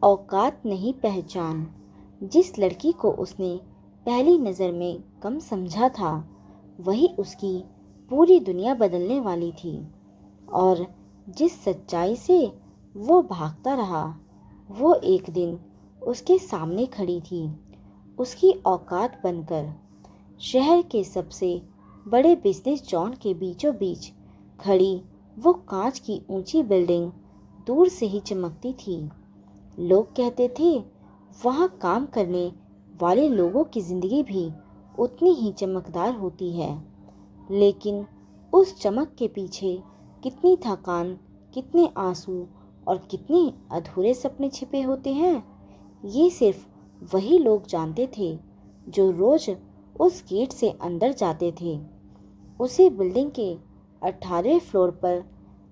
औकात नहीं पहचान। जिस लड़की को उसने पहली नज़र में कम समझा था, वही उसकी पूरी दुनिया बदलने वाली थी। और जिस सच्चाई से वो भागता रहा, वो एक दिन उसके सामने खड़ी थी, उसकी औकात बनकर। शहर के सबसे बड़े बिजनेस जॉन के बीचों बीच खड़ी वो कांच की ऊंची बिल्डिंग दूर से ही चमकती थी। लोग कहते थे वहाँ काम करने वाले लोगों की जिंदगी भी उतनी ही चमकदार होती है, लेकिन उस चमक के पीछे कितनी थकान, कितने आंसू और कितने अधूरे सपने छिपे होते हैं, ये सिर्फ वही लोग जानते थे जो रोज उस गेट से अंदर जाते थे। उसी बिल्डिंग के 18वें फ्लोर पर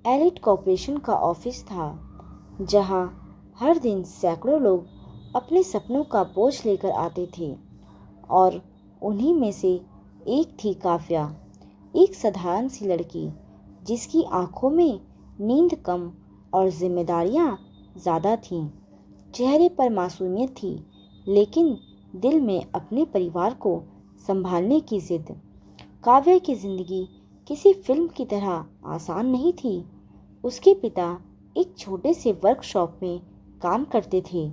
एलिट कॉर्पोरेशन का ऑफिस था, जहां हर दिन सैकड़ों लोग अपने सपनों का बोझ लेकर आते थे। और उन्हीं में से एक थी काव्या, एक साधारण सी लड़की जिसकी आंखों में नींद कम और जिम्मेदारियां ज़्यादा थीं। चेहरे पर मासूमियत थी, लेकिन दिल में अपने परिवार को संभालने की जिद। काव्या की जिंदगी किसी फिल्म की तरह आसान नहीं थी। उसके पिता एक छोटे से वर्कशॉप में काम करते थे,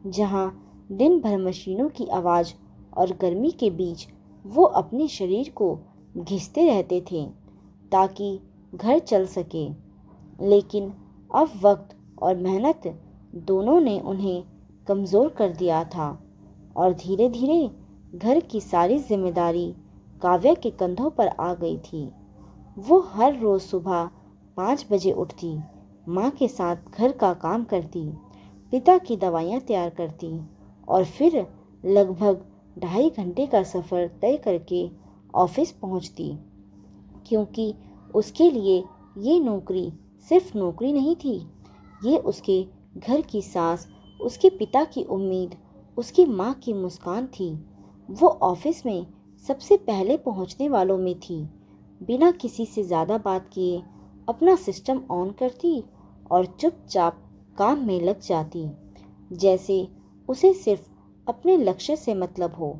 जहां दिन भर मशीनों की आवाज़ और गर्मी के बीच वो अपने शरीर को घिसते रहते थे ताकि घर चल सके। लेकिन अब वक्त और मेहनत दोनों ने उन्हें कमज़ोर कर दिया था, और धीरे धीरे घर की सारी जिम्मेदारी काव्या के कंधों पर आ गई थी। वो हर रोज़ सुबह 5 बजे उठती, माँ के साथ घर का काम करती, पिता की दवाइयाँ तैयार करती और फिर लगभग 2.5 घंटे का सफ़र तय करके ऑफिस पहुँचती, क्योंकि उसके लिए ये नौकरी सिर्फ नौकरी नहीं थी, ये उसके घर की सांस, उसके पिता की उम्मीद, उसकी माँ की मुस्कान थी। वो ऑफिस में सबसे पहले पहुँचने वालों में थी। बिना किसी से ज़्यादा बात किए अपना सिस्टम ऑन करती और चुपचाप काम में लग जाती, जैसे उसे सिर्फ अपने लक्ष्य से मतलब हो।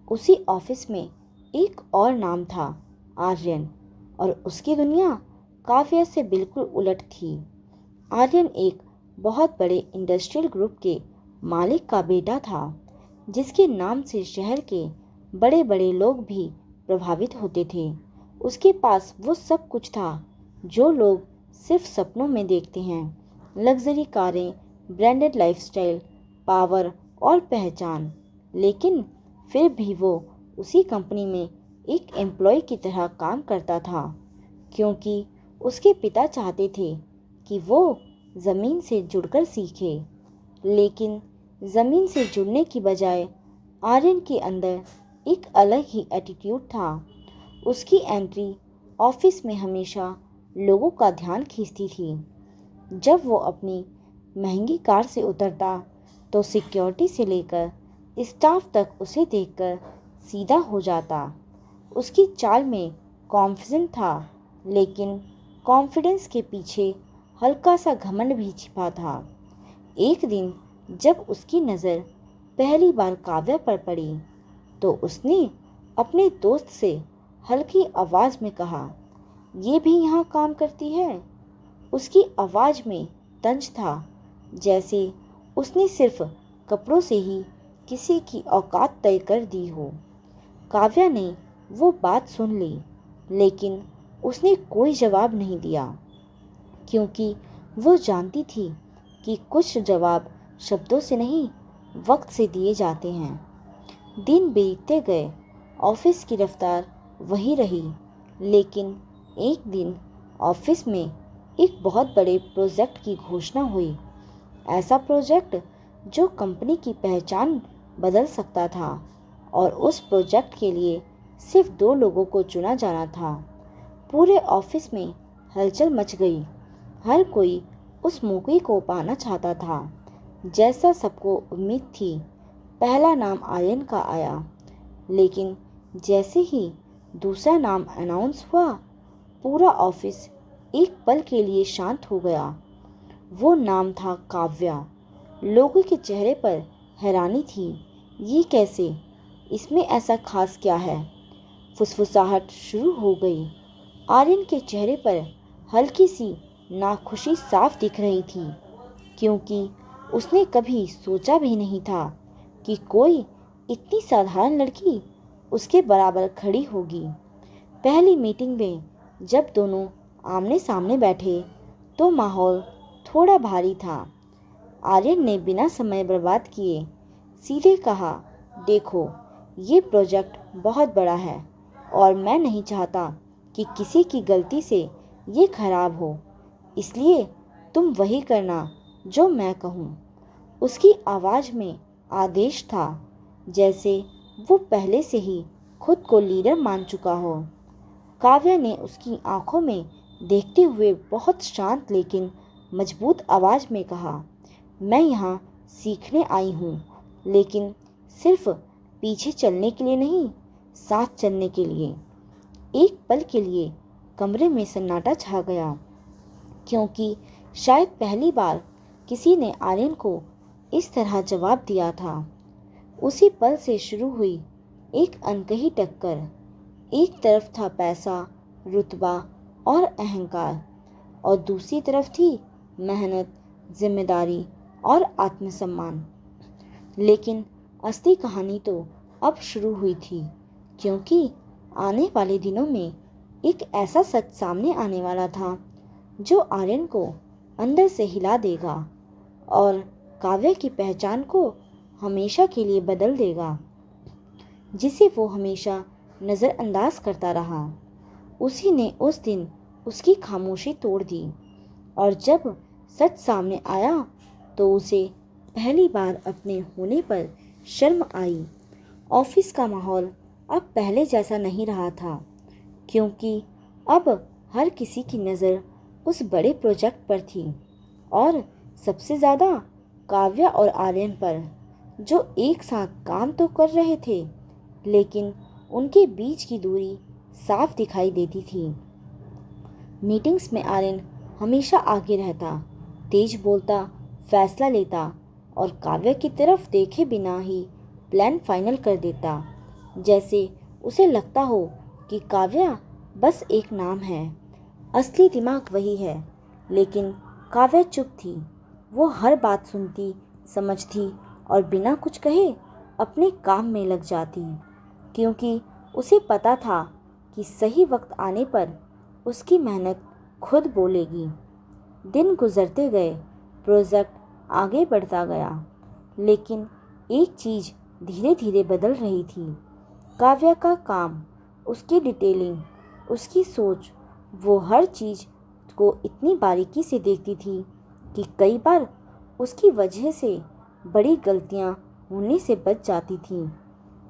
उसी ऑफिस में एक और नाम था, आर्यन, और उसकी दुनिया काव्या से बिल्कुल उलट थी। आर्यन एक बहुत बड़े इंडस्ट्रियल ग्रुप के मालिक का बेटा था, जिसके नाम से शहर के बड़े बड़े लोग भी प्रभावित होते थे। उसके पास वो सब कुछ था जो लोग सिर्फ सपनों में देखते हैं, लग्जरी कारें, ब्रांडेड लाइफस्टाइल, पावर और पहचान। लेकिन फिर भी वो उसी कंपनी में एक एम्प्लॉय की तरह काम करता था, क्योंकि उसके पिता चाहते थे कि वो ज़मीन से जुड़कर सीखे। लेकिन ज़मीन से जुड़ने की बजाय आर्यन के अंदर एक अलग ही एटीट्यूड था। उसकी एंट्री ऑफिस में हमेशा लोगों का ध्यान खींचती थी। जब वो अपनी महंगी कार से उतरता तो सिक्योरिटी से लेकर स्टाफ तक उसे देखकर सीधा हो जाता। उसकी चाल में कॉन्फिडेंस था, लेकिन कॉन्फिडेंस के पीछे हल्का सा घमंड भी छिपा था। एक दिन जब उसकी नज़र पहली बार काव्या पर पड़ी, तो उसने अपने दोस्त से हल्की आवाज़ में कहा, ये भी यहाँ काम करती है। उसकी आवाज़ में तंज था, जैसे उसने सिर्फ कपड़ों से ही किसी की औकात तय कर दी हो। काव्या ने वो बात सुन ली, लेकिन उसने कोई जवाब नहीं दिया, क्योंकि वो जानती थी कि कुछ जवाब शब्दों से नहीं, वक्त से दिए जाते हैं। दिन बीतते गए, ऑफिस की रफ्तार वही रही, लेकिन एक दिन ऑफिस में एक बहुत बड़े प्रोजेक्ट की घोषणा हुई। ऐसा प्रोजेक्ट जो कंपनी की पहचान बदल सकता था, और उस प्रोजेक्ट के लिए सिर्फ 2 लोगों को चुना जाना था। पूरे ऑफिस में हलचल मच गई। हर कोई उस मौके को पाना चाहता था, जैसा सबको उम्मीद थी। पहला नाम आर्यन का आया, लेकिन जैसे ही दूसरा नाम अनाउंस हुआ, पूरा ऑफिस एक पल के लिए शांत हो गया। वो नाम था काव्या। लोगों के चेहरे पर हैरानी थी। ये कैसे? इसमें ऐसा खास क्या है? फुसफुसाहट शुरू हो गई। आर्यन के चेहरे पर हल्की सी नाखुशी साफ दिख रही थी, क्योंकि उसने कभी सोचा भी नहीं था कि कोई इतनी साधारण लड़की उसके बराबर खड़ी होगी। पहली मीटिंग में जब दोनों आमने सामने बैठे तो माहौल थोड़ा भारी था। आर्यन ने बिना समय बर्बाद किए सीधे कहा, देखो, ये प्रोजेक्ट बहुत बड़ा है और मैं नहीं चाहता कि किसी की गलती से ये खराब हो, इसलिए तुम वही करना जो मैं कहूँ। उसकी आवाज़ में आदेश था, जैसे वो पहले से ही खुद को लीडर मान चुका हो। काव्या ने उसकी आंखों में देखते हुए बहुत शांत लेकिन मजबूत आवाज़ में कहा, मैं यहाँ सीखने आई हूँ, लेकिन सिर्फ पीछे चलने के लिए नहीं, साथ चलने के लिए। एक पल के लिए कमरे में सन्नाटा छा गया, क्योंकि शायद पहली बार किसी ने आर्यन को इस तरह जवाब दिया था। उसी पल से शुरू हुई एक अनकही टक्कर। एक तरफ था पैसा, रुतबा और अहंकार, और दूसरी तरफ थी मेहनत, जिम्मेदारी और आत्मसम्मान। लेकिन असली कहानी तो अब शुरू हुई थी, क्योंकि आने वाले दिनों में एक ऐसा सच सामने आने वाला था जो आर्यन को अंदर से हिला देगा और काव्य की पहचान को हमेशा के लिए बदल देगा, जिसे वो हमेशा नज़रअंदाज करता रहा। उसी ने उस दिन उसकी खामोशी तोड़ दी, और जब सच सामने आया तो उसे पहली बार अपने होने पर शर्म आई। ऑफिस का माहौल अब पहले जैसा नहीं रहा था, क्योंकि अब हर किसी की नज़र उस बड़े प्रोजेक्ट पर थी, और सबसे ज़्यादा काव्या और आर्यन पर, जो एक साथ काम तो कर रहे थे लेकिन उनके बीच की दूरी साफ दिखाई देती थी। मीटिंग्स में आर्यन हमेशा आगे रहता, तेज बोलता, फैसला लेता और काव्य की तरफ देखे बिना ही प्लान फाइनल कर देता, जैसे उसे लगता हो कि काव्या बस एक नाम है, असली दिमाग वही है। लेकिन काव्या चुप थी। वो हर बात सुनती, समझती और बिना कुछ कहे अपने काम में लग जाती, क्योंकि उसे पता था कि सही वक्त आने पर उसकी मेहनत खुद बोलेगी। दिन गुजरते गए, प्रोजेक्ट आगे बढ़ता गया, लेकिन एक चीज़ धीरे धीरे बदल रही थी। काव्या का काम, उसकी डिटेलिंग, उसकी सोच, वो हर चीज़ को इतनी बारीकी से देखती थी कि कई बार उसकी वजह से बड़ी गलतियां होने से बच जाती थीं।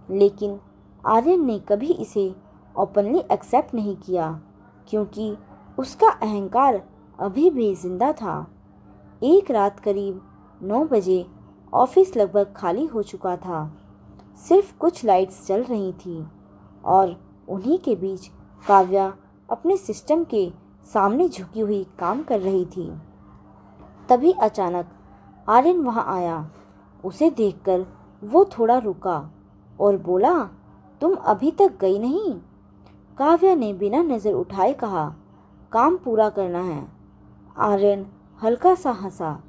लेकिन आर्यन ने कभी इसे ओपनली एक्सेप्ट नहीं किया, क्योंकि उसका अहंकार अभी भी जिंदा था। एक रात करीब 9 बजे ऑफिस लगभग खाली हो चुका था। सिर्फ कुछ लाइट्स जल रही थी और उन्हीं के बीच काव्या अपने सिस्टम के सामने झुकी हुई काम कर रही थी। तभी अचानक आर्यन वहां आया। उसे देखकर वो थोड़ा रुका और बोला, तुम अभी तक गई नहीं? काव्या ने बिना नज़र उठाए कहा, काम पूरा करना है। आर्यन हल्का सा हंसा,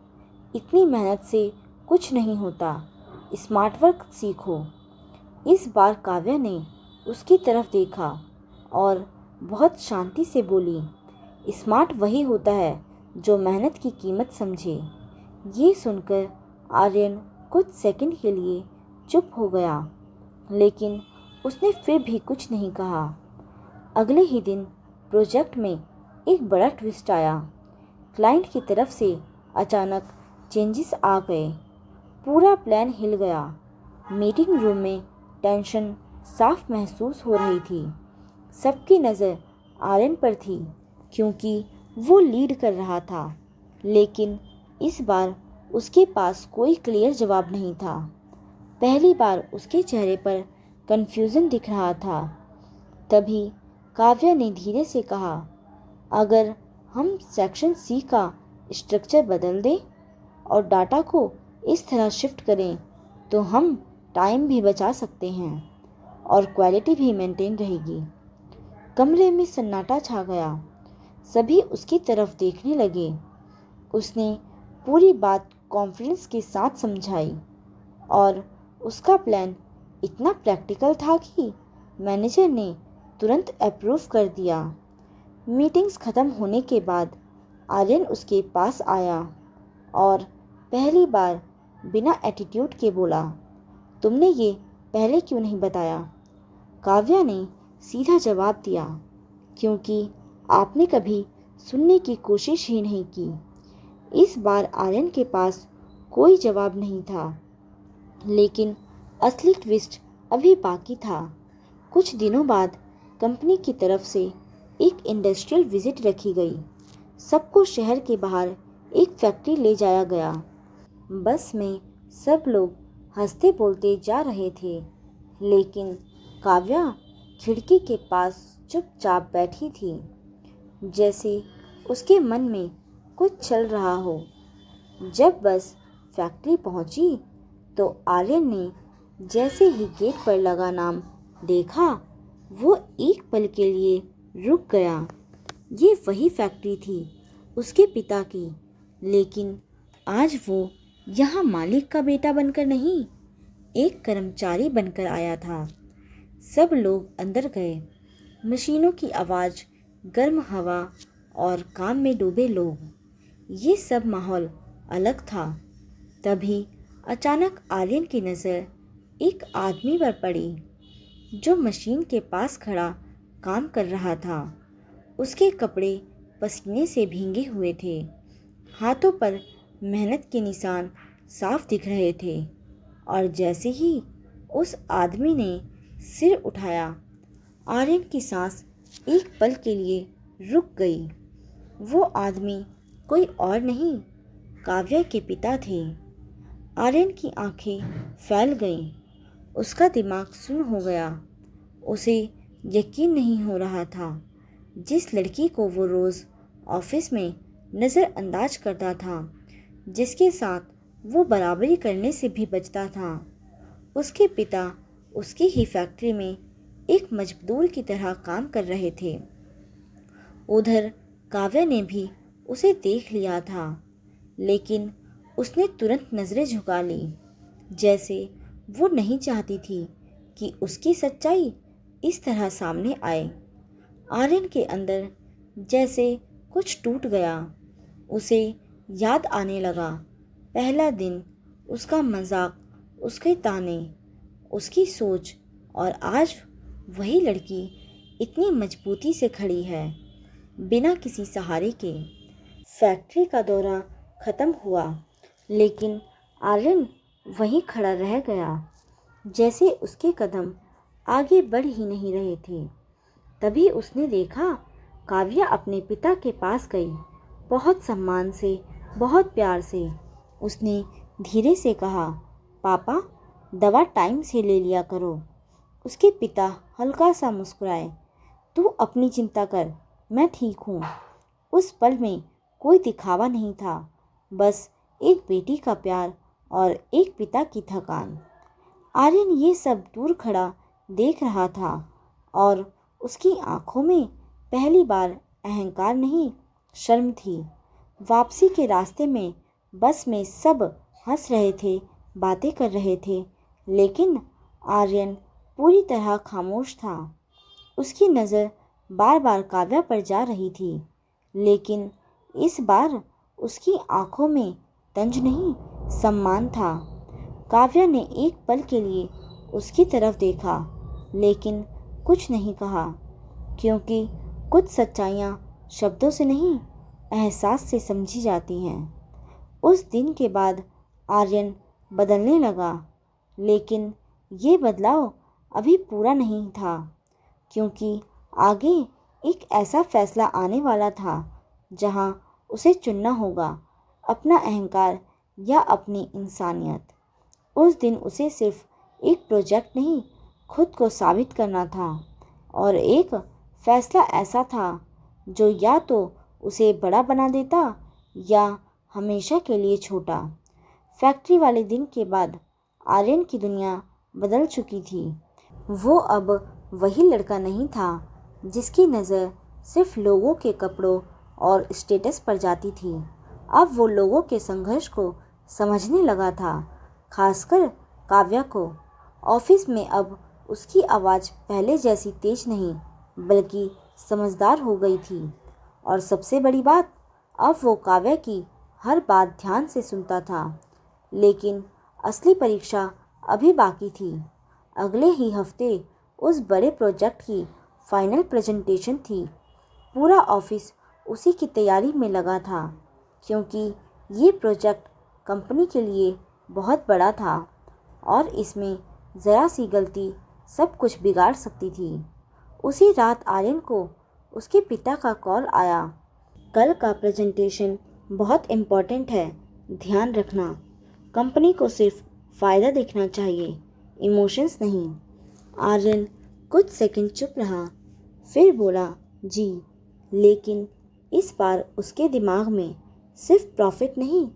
इतनी मेहनत से कुछ नहीं होता, स्मार्ट वर्क सीखो। इस बार काव्या ने उसकी तरफ देखा और बहुत शांति से बोली, स्मार्ट वही होता है जो मेहनत की कीमत समझे। ये सुनकर आर्यन कुछ सेकंड के लिए चुप हो गया, लेकिन उसने फिर भी कुछ नहीं कहा। अगले ही दिन प्रोजेक्ट में एक बड़ा ट्विस्ट आया। क्लाइंट की तरफ से अचानक चेंजेस आ गए। पूरा प्लान हिल गया। मीटिंग रूम में टेंशन साफ महसूस हो रही थी। सबकी नज़र आर्यन पर थी, क्योंकि वो लीड कर रहा था, लेकिन इस बार उसके पास कोई क्लियर जवाब नहीं था। पहली बार उसके चेहरे पर कन्फ्यूज़न दिख रहा था। तभी काव्या ने धीरे से कहा, अगर हम सेक्शन सी का स्ट्रक्चर बदल दें और डाटा को इस तरह शिफ्ट करें तो हम टाइम भी बचा सकते हैं और क्वालिटी भी मेंटेन रहेगी। कमरे में सन्नाटा छा गया। सभी उसकी तरफ देखने लगे। उसने पूरी बात कॉन्फिडेंस के साथ समझाई और उसका प्लान इतना प्रैक्टिकल था कि मैनेजर ने तुरंत अप्रूव कर दिया। मीटिंग्स ख़त्म होने के बाद आर्यन उसके पास आया और पहली बार बिना एटीट्यूड के बोला, तुमने ये पहले क्यों नहीं बताया? काव्या ने सीधा जवाब दिया, क्योंकि आपने कभी सुनने की कोशिश ही नहीं की। इस बार आर्यन के पास कोई जवाब नहीं था, लेकिन असली ट्विस्ट अभी बाकी था। कुछ दिनों बाद कंपनी की तरफ से एक इंडस्ट्रियल विजिट रखी गई। सबको शहर के बाहर एक फैक्ट्री ले जाया गया। बस में सब लोग हंसते बोलते जा रहे थे, लेकिन काव्या खिड़की के पास चुपचाप बैठी थी, जैसे उसके मन में कुछ चल रहा हो। जब बस फैक्ट्री पहुंची तो आर्यन ने जैसे ही गेट पर लगा नाम देखा, वो एक पल के लिए रुक गया। ये वही फैक्ट्री थी उसके पिता की, लेकिन आज वो यहाँ मालिक का बेटा बनकर नहीं, एक कर्मचारी बनकर आया था। सब लोग अंदर गए। मशीनों की आवाज़, गर्म हवा और काम में डूबे लोग, ये सब माहौल अलग था। तभी अचानक आर्यन की नज़र एक आदमी पर पड़ी, जो मशीन के पास खड़ा काम कर रहा था। उसके कपड़े पसीने से भीगे हुए थे, हाथों पर मेहनत के निशान साफ दिख रहे थे। और जैसे ही उस आदमी ने सिर उठाया, आर्यन की सांस एक पल के लिए रुक गई। वो आदमी कोई और नहीं, काव्या के पिता थे। आर्यन की आंखें फैल गईं। उसका दिमाग सुन्न हो गया। उसे यकीन नहीं हो रहा था, जिस लड़की को वो रोज़ ऑफिस में नज़रअंदाज करता था, जिसके साथ वो बराबरी करने से भी बचता था, उसके पिता उसकी ही फैक्ट्री में एक मजदूर की तरह काम कर रहे थे। उधर काव्या ने भी उसे देख लिया था, लेकिन उसने तुरंत नज़रें झुका ली, जैसे वो नहीं चाहती थी कि उसकी सच्चाई इस तरह सामने आए। आर्यन के अंदर जैसे कुछ टूट गया। उसे याद आने लगा पहला दिन, उसका मजाक, उसके ताने, उसकी सोच, और आज वही लड़की इतनी मजबूती से खड़ी है, बिना किसी सहारे के। फैक्ट्री का दौरा ख़त्म हुआ, लेकिन आर्यन वहीं खड़ा रह गया, जैसे उसके कदम आगे बढ़ ही नहीं रहे थे। तभी उसने देखा, काव्या अपने पिता के पास गई, बहुत सम्मान से, बहुत प्यार से। उसने धीरे से कहा, पापा, दवा टाइम से ले लिया करो। उसके पिता हल्का सा मुस्कुराए, तू अपनी चिंता कर, मैं ठीक हूँ। उस पल में कोई दिखावा नहीं था, बस एक बेटी का प्यार और एक पिता की थकान। आर्यन ये सब दूर खड़ा देख रहा था, और उसकी आंखों में पहली बार अहंकार नहीं, शर्म थी। वापसी के रास्ते में बस में सब हंस रहे थे, बातें कर रहे थे, लेकिन आर्यन पूरी तरह खामोश था। उसकी नज़र बार बार काव्या पर जा रही थी, लेकिन इस बार उसकी आंखों में तंज नहीं, सम्मान था। काव्या ने एक पल के लिए उसकी तरफ देखा, लेकिन कुछ नहीं कहा, क्योंकि कुछ सच्चाइयाँ शब्दों से नहीं, एहसास से समझी जाती हैं। उस दिन के बाद आर्यन बदलने लगा, लेकिन ये बदलाव अभी पूरा नहीं था, क्योंकि आगे एक ऐसा फैसला आने वाला था जहाँ उसे चुनना होगा, अपना अहंकार या अपनी इंसानियत। उस दिन उसे सिर्फ एक प्रोजेक्ट नहीं, खुद को साबित करना था, और एक फैसला ऐसा था जो या तो उसे बड़ा बना देता या हमेशा के लिए छोटा। फैक्ट्री वाले दिन के बाद आर्यन की दुनिया बदल चुकी थी। वो अब वही लड़का नहीं था जिसकी नज़र सिर्फ लोगों के कपड़ों और स्टेटस पर जाती थी। अब वो लोगों के संघर्ष को समझने लगा था, खासकर काव्या को। ऑफिस में अब उसकी आवाज़ पहले जैसी तेज नहीं बल्कि समझदार हो गई थी। और सबसे बड़ी बात, अब वो काव्या की हर बात ध्यान से सुनता था। लेकिन असली परीक्षा अभी बाकी थी। अगले ही हफ्ते उस बड़े प्रोजेक्ट की फाइनल प्रेजेंटेशन थी। पूरा ऑफिस उसी की तैयारी में लगा था, क्योंकि ये प्रोजेक्ट कंपनी के लिए बहुत बड़ा था और इसमें ज़रा सी गलती सब कुछ बिगाड़ सकती थी। उसी रात आर्यन को उसके पिता का कॉल आया। कल का प्रेजेंटेशन बहुत इम्पोर्टेंट है, ध्यान रखना। कंपनी को सिर्फ फ़ायदा देखना चाहिए, इमोशंस नहीं। आर्यन कुछ सेकंड चुप रहा, फिर बोला, जी। लेकिन इस बार उसके दिमाग में सिर्फ प्रॉफिट नहीं,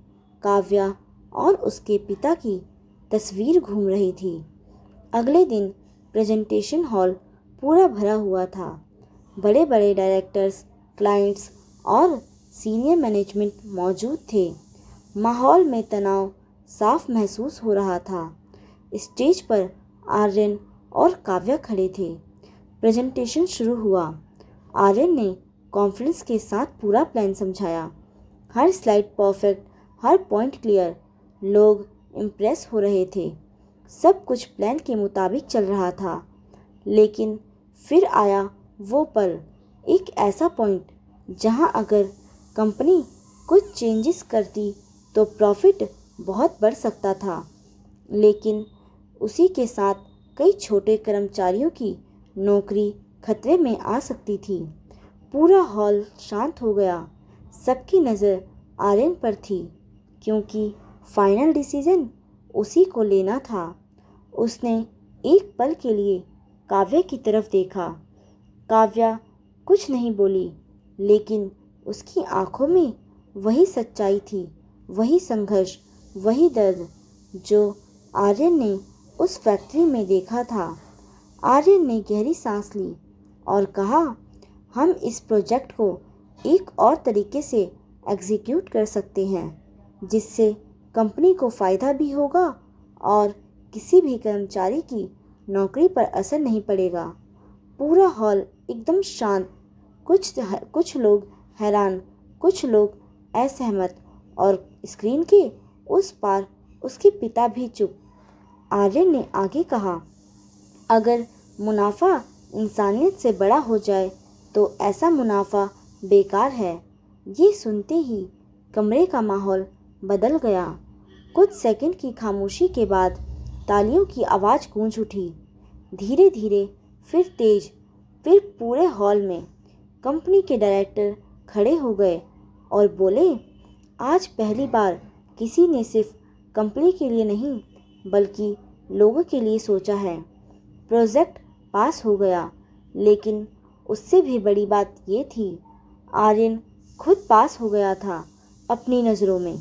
काव्या और उसके पिता की तस्वीर घूम रही थी। अगले दिन प्रेजेंटेशन हॉल पूरा भरा हुआ था। बड़े बड़े डायरेक्टर्स, क्लाइंट्स और सीनियर मैनेजमेंट मौजूद थे। माहौल में तनाव साफ महसूस हो रहा था। स्टेज पर आर्यन और काव्या खड़े थे। प्रेजेंटेशन शुरू हुआ। आर्यन ने कॉन्फिडेंस के साथ पूरा प्लान समझाया। हर स्लाइड परफेक्ट, हर पॉइंट क्लियर। लोग इम्प्रेस हो रहे थे। सब कुछ प्लान के मुताबिक चल रहा था। लेकिन फिर आया वो पल, एक ऐसा पॉइंट जहां अगर कंपनी कुछ चेंजेस करती तो प्रॉफिट बहुत बढ़ सकता था, लेकिन उसी के साथ कई छोटे कर्मचारियों की नौकरी खतरे में आ सकती थी। पूरा हॉल शांत हो गया। सबकी नज़र आर्यन पर थी, क्योंकि फाइनल डिसीजन उसी को लेना था। उसने एक पल के लिए काव्या की तरफ देखा। काव्या कुछ नहीं बोली, लेकिन उसकी आंखों में वही सच्चाई थी, वही संघर्ष, वही दर्द जो आर्यन ने उस फैक्ट्री में देखा था। आर्यन ने गहरी सांस ली और कहा, हम इस प्रोजेक्ट को एक और तरीके से एग्जीक्यूट कर सकते हैं, जिससे कंपनी को फ़ायदा भी होगा और किसी भी कर्मचारी की नौकरी पर असर नहीं पड़ेगा। पूरा हॉल एकदम शांत। कुछ लोग हैरान, कुछ लोग असहमत और स्क्रीन के उस पार उसके पिता भी चुप। आर्यन ने आगे कहा, अगर मुनाफा इंसानियत से बड़ा हो जाए तो ऐसा मुनाफा बेकार है। ये सुनते ही कमरे का माहौल बदल गया। कुछ सेकंड की खामोशी के बाद तालियों की आवाज़ गूंज उठी। धीरे धीरे, फिर तेज, फिर पूरे हॉल में। कंपनी के डायरेक्टर खड़े हो गए और बोले, आज पहली बार किसी ने सिर्फ कंपनी के लिए नहीं बल्कि लोगों के लिए सोचा है। प्रोजेक्ट पास हो गया, लेकिन उससे भी बड़ी बात ये थी, आर्यन खुद पास हो गया था अपनी नज़रों में।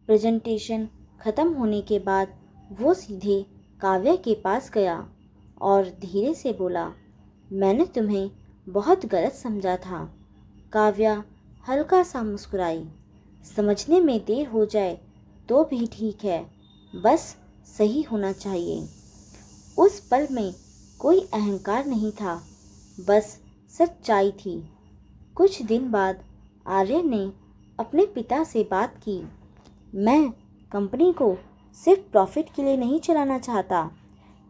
प्रेजेंटेशन ख़त्म होने के बाद वो सीधे काव्या के पास गया और धीरे से बोला, मैंने तुम्हें बहुत गलत समझा था। काव्या हल्का सा मुस्कुराई। समझने में देर हो जाए तो भी ठीक है, बस सही होना चाहिए। उस पल में कोई अहंकार नहीं था, बस सच्चाई थी। कुछ दिन बाद आर्यन ने अपने पिता से बात की। मैं कंपनी को सिर्फ प्रॉफिट के लिए नहीं चलाना चाहता।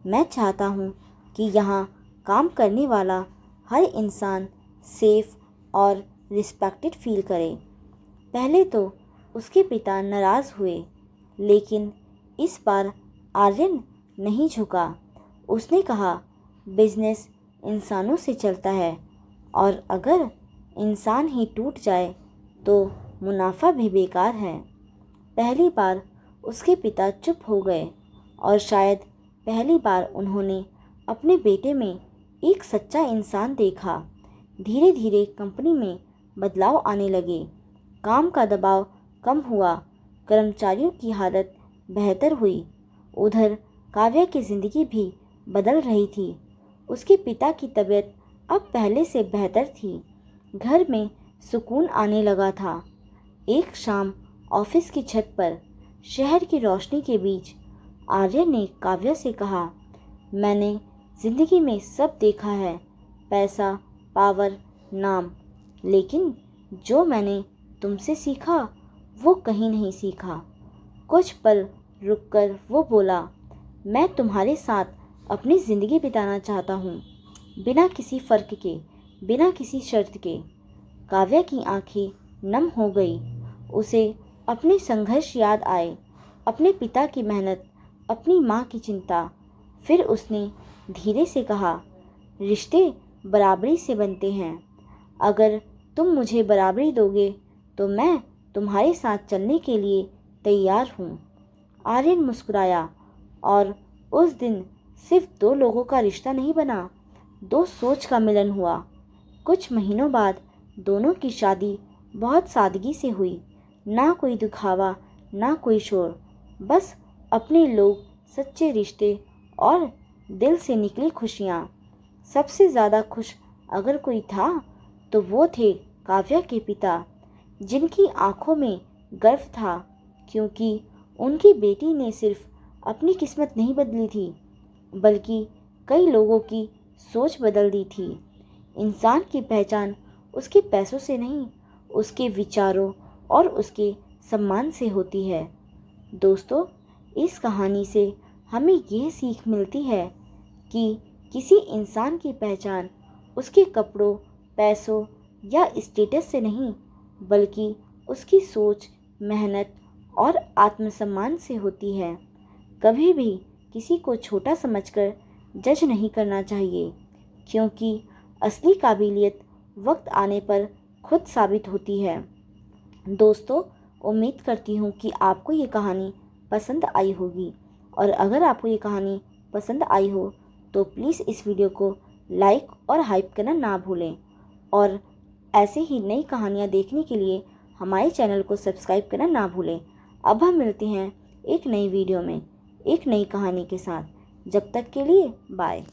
मैं चाहता हूँ कि यहाँ काम करने वाला हर इंसान सेफ और रिस्पेक्टेड फील करे। पहले तो उसके पिता नाराज़ हुए, लेकिन इस बार आर्यन नहीं झुका। उसने कहा, बिजनेस इंसानों से चलता है और अगर इंसान ही टूट जाए तो मुनाफा भी बेकार है। पहली बार उसके पिता चुप हो गए और शायद पहली बार उन्होंने अपने बेटे में एक सच्चा इंसान देखा। धीरे धीरे कंपनी में बदलाव आने लगे। काम का दबाव कम हुआ, कर्मचारियों की हालत बेहतर हुई, उधर काव्या की ज़िंदगी भी बदल रही थी। उसके पिता की तबीयत अब पहले से बेहतर थी। घर में सुकून आने लगा था। एक शाम ऑफिस की छत पर शहर की रोशनी के बीच आर्यन ने काव्या से कहा, मैंने ज़िंदगी में सब देखा है, पैसा, पावर, नाम, लेकिन जो मैंने तुमसे सीखा वो कहीं नहीं सीखा। कुछ पल रुककर वो बोला, मैं तुम्हारे साथ अपनी ज़िंदगी बिताना चाहता हूँ, बिना किसी फ़र्क के, बिना किसी शर्त के। काव्या की आंखें नम हो गई। उसे अपने संघर्ष याद आए, अपने पिता की मेहनत, अपनी माँ की चिंता। फिर उसने धीरे से कहा, रिश्ते बराबरी से बनते हैं। अगर तुम मुझे बराबरी दोगे तो मैं तुम्हारे साथ चलने के लिए तैयार हूँ। आर्यन मुस्कुराया और उस दिन सिर्फ दो लोगों का रिश्ता नहीं बना, दो सोच का मिलन हुआ। कुछ महीनों बाद दोनों की शादी बहुत सादगी से हुई। ना कोई दिखावा, ना कोई शोर, बस अपने लोग, सच्चे रिश्ते और दिल से निकली खुशियाँ। सबसे ज़्यादा खुश अगर कोई था तो वो थे काव्या के पिता, जिनकी आंखों में गर्व था, क्योंकि उनकी बेटी ने सिर्फ अपनी किस्मत नहीं बदली थी, बल्कि कई लोगों की सोच बदल दी थी। इंसान की पहचान उसके पैसों से नहीं, उसके विचारों और उसके सम्मान से होती है। दोस्तों, इस कहानी से हमें यह सीख मिलती है कि किसी इंसान की पहचान उसके कपड़ों, पैसों या स्टेटस से नहीं, बल्कि उसकी सोच, मेहनत और आत्मसम्मान से होती है। कभी भी किसी को छोटा समझकर जज नहीं करना चाहिए, क्योंकि असली काबिलियत वक्त आने पर खुद साबित होती है। दोस्तों, उम्मीद करती हूँ कि आपको ये कहानी पसंद आई होगी, और अगर आपको ये कहानी पसंद आई हो तो प्लीज़ इस वीडियो को लाइक और हाइप करना ना भूलें, और ऐसे ही नई कहानियाँ देखने के लिए हमारे चैनल को सब्सक्राइब करना ना भूलें। अब हम मिलते हैं एक नई वीडियो में एक नई कहानी के साथ। जब तक के लिए बाय।